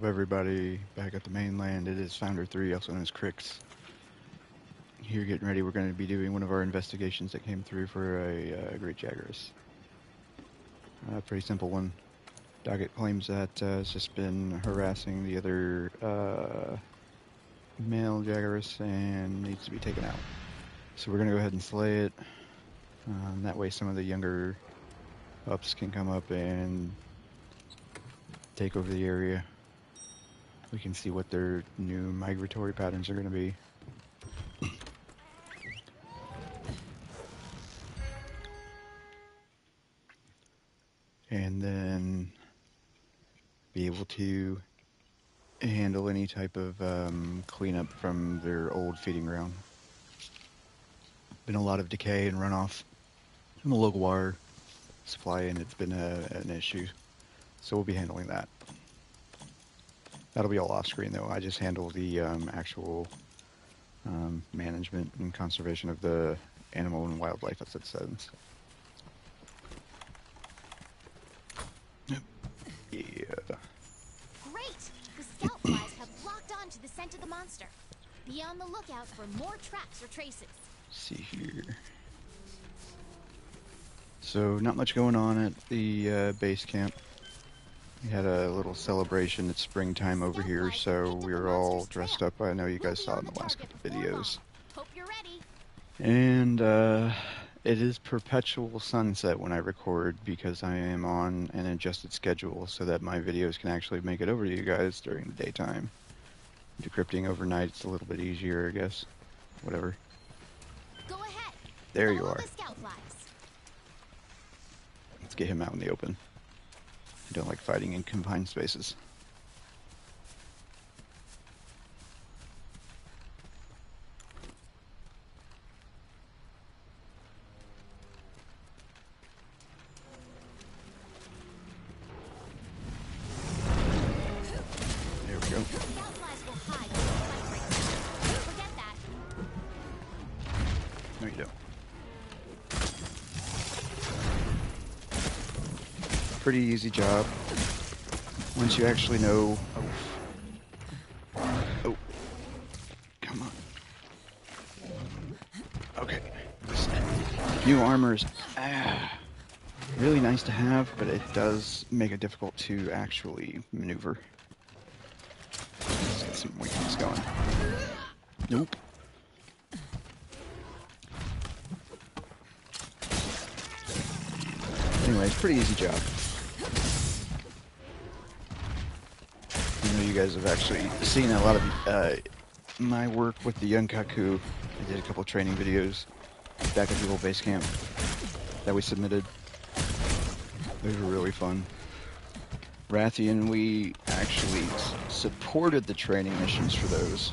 Everybody back at the mainland. It is Founder 3, also known as Crix. Here getting ready, we're going to be doing one of our investigations that came through for a Great Jaguarus. Pretty simple one. Doggett claims that it's just been harassing the other male Jaguarus and needs to be taken out. So we're going to go ahead and slay it. That way some of the younger pups can come up and take over the area. We can see what their new migratory patterns are going to be. And then be able to handle any type of cleanup from their old feeding ground. Been a lot of decay and runoff from the local water supply, and it's been an issue. So we'll be handling that. That'll be all off screen though. I just handle the actual management and conservation of the animal and wildlife, as it says. Yep. Yeah. Great! The scout flies have locked on to the scent of the monster. Be on the lookout for more tracks or traces. See here. So not much going on at the base camp. We had a little celebration. It's springtime over here, so we were all dressed up. I know you guys saw it in the last couple of videos. Hope you're ready. And it is perpetual sunset when I record because I am on an adjusted schedule so that my videos can actually make it over to you guys during the daytime. Decrypting overnight, it's a little bit easier, I guess. Whatever. Go ahead. There you are. The scout flies. Let's get him out in the open. I don't like fighting in confined spaces. There we go. Scout flies will hide in the flight break. Forget that. No, you don't. Pretty easy job. Once you actually know... Oh. Come on. Okay. This new armor is really nice to have, but it does make it difficult to actually maneuver. Let's get some weakness going. Nope. Anyways, pretty easy job. I know you guys have actually seen a lot of my work with the young Kaku. I did a couple training videos back at the old base camp that we submitted. Those were really fun. Rathian, we actually supported the training missions for those.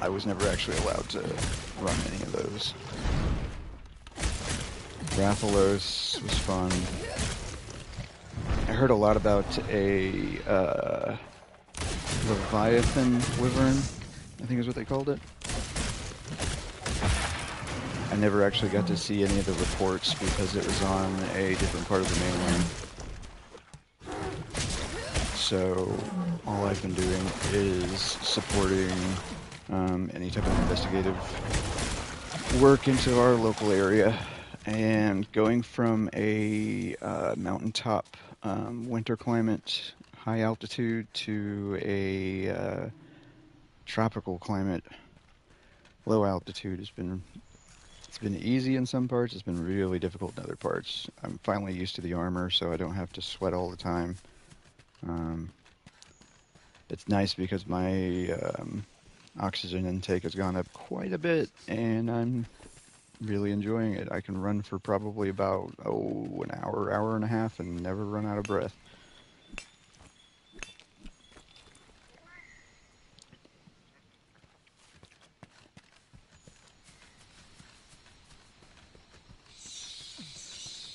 I was never actually allowed to run any of those. Rathalos was fun. I heard a lot about a Leviathan Wyvern, I think is what they called it. I never actually got to see any of the reports because it was on a different part of the mainland. So all I've been doing is supporting any type of investigative work into our local area. And going from a mountaintop winter climate, high altitude, to a tropical climate, low altitude, it's been easy in some parts. It's been really difficult in other parts. I'm finally used to the armor, so I don't have to sweat all the time. It's nice because my oxygen intake has gone up quite a bit, and I'm really enjoying it. I can run for probably about, an hour, hour and a half and never run out of breath.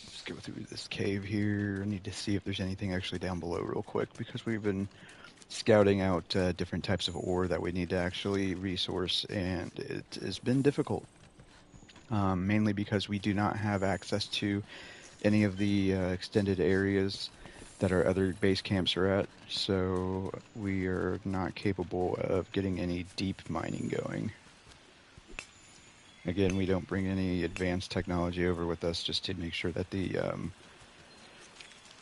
Let's go through this cave here. I need to see if there's anything actually down below real quick because we've been scouting out different types of ore that we need to actually resource, and it has been difficult. Mainly because we do not have access to any of the extended areas that our other base camps are at. so we are not capable of getting any deep mining going. Again, we don't bring any advanced technology over with us just to make sure that the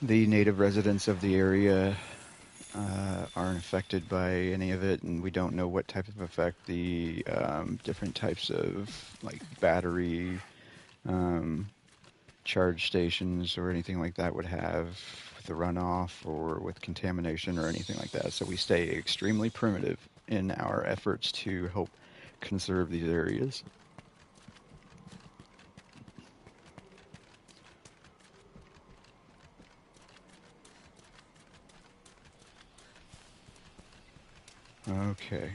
native residents of the area aren't affected by any of it, and we don't know what type of effect the different types of like battery charge stations or anything like that would have with the runoff or with contamination or anything like that. So we stay extremely primitive in our efforts to help conserve these areas. Okay.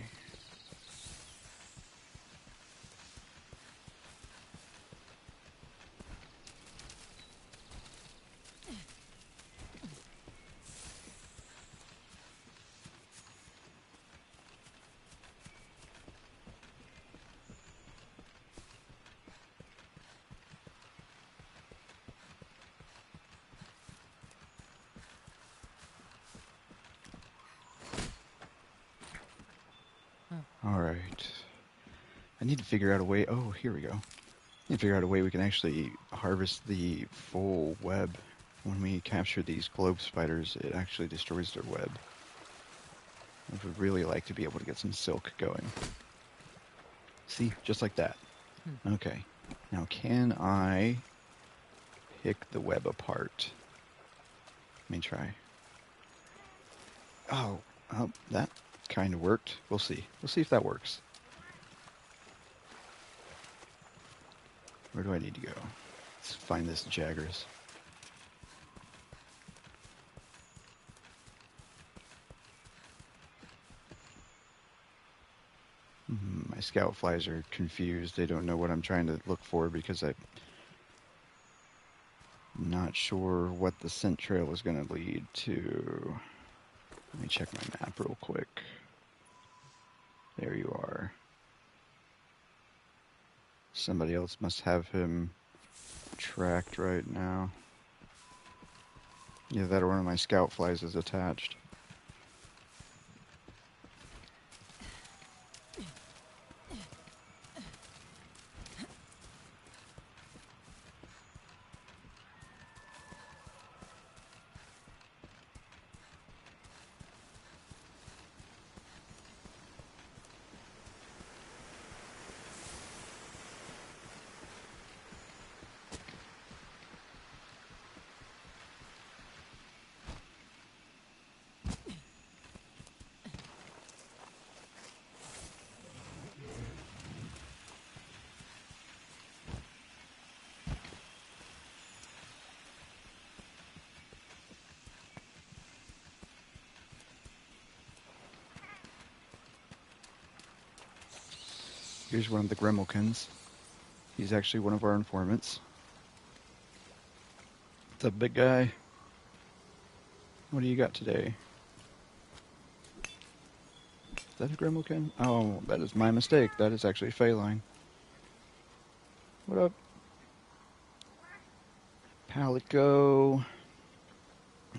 All right. I need to figure out a way. Oh, here we go. I need to figure out a way we can actually harvest the full web. When we capture these globe spiders, it actually destroys their web. I would really like to be able to get some silk going. See, just like that. Okay. Now, can I pick the web apart? Let me try. Oh, that kind of worked. We'll see. We'll see if that works. Where do I need to go? Let's find this Jagras. My scout flies are confused. They don't know what I'm trying to look for because I'm not sure what the scent trail is going to lead to. Let me check my map real quick. There you are. Somebody else must have him tracked right now. Yeah, that or one of my scout flies is attached. Here's one of the Gremilkins. He's actually one of our informants. What's up, big guy? What do you got today? Is that a Gremilkin? Oh, that is my mistake. That is actually a feline. What up? Palico.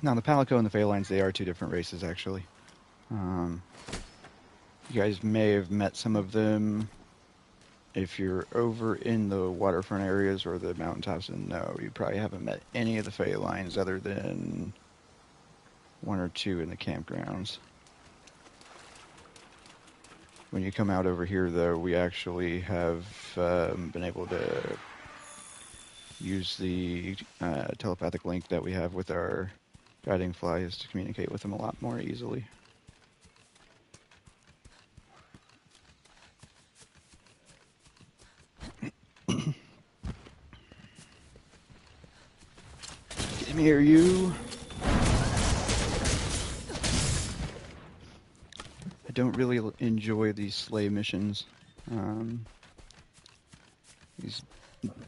Now, the Palico and the felines, they are two different races, actually. You guys may have met some of them if you're over in the waterfront areas or the mountaintops, and no, you probably haven't met any of the felines other than one or two in the campgrounds. When you come out over here, though, we actually have been able to use the telepathic link that we have with our guiding flies to communicate with them a lot more easily. Come here, you. I don't really enjoy these slay missions. These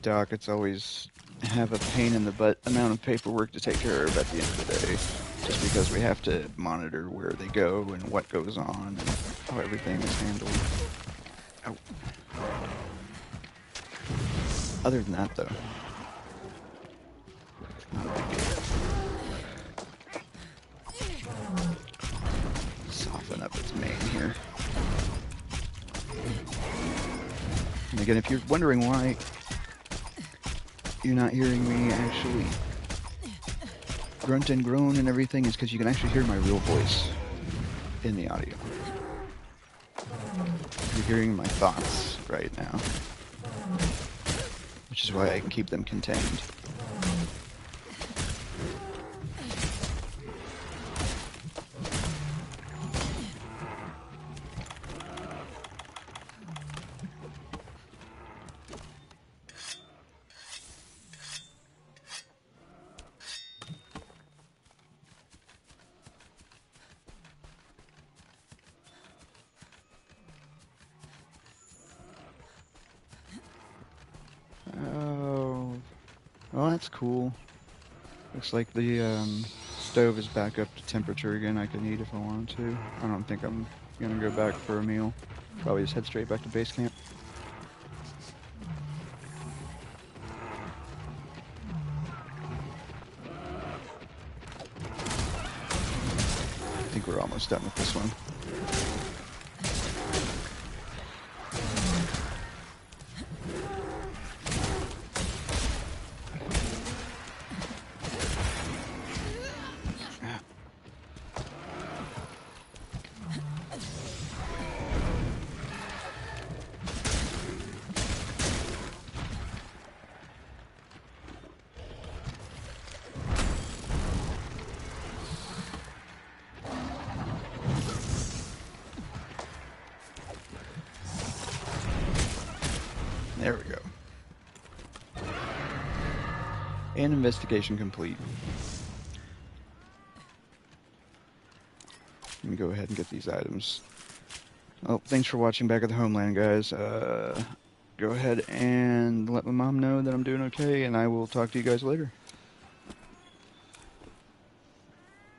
dockets always have a pain in the butt amount of paperwork to take care of at the end of the day, just because we have to monitor where they go and what goes on and how everything is handled. Oh. Other than that, though, not a big deal. open up its main here. And again, if you're wondering why you're not hearing me actually grunt and groan and everything, is because you can actually hear my real voice in the audio. You're hearing my thoughts right now, which is why I keep them contained. Oh, well, that's cool. Looks like the stove is back up to temperature again. I can eat if I want to. I don't think I'm gonna go back for a meal. Probably just head straight back to base camp. I think we're almost done with this one. There we go. And investigation complete. Let me go ahead and get these items. Oh, thanks for watching Back at the Homeland, guys. Go ahead and let my mom know that I'm doing okay, and I will talk to you guys later.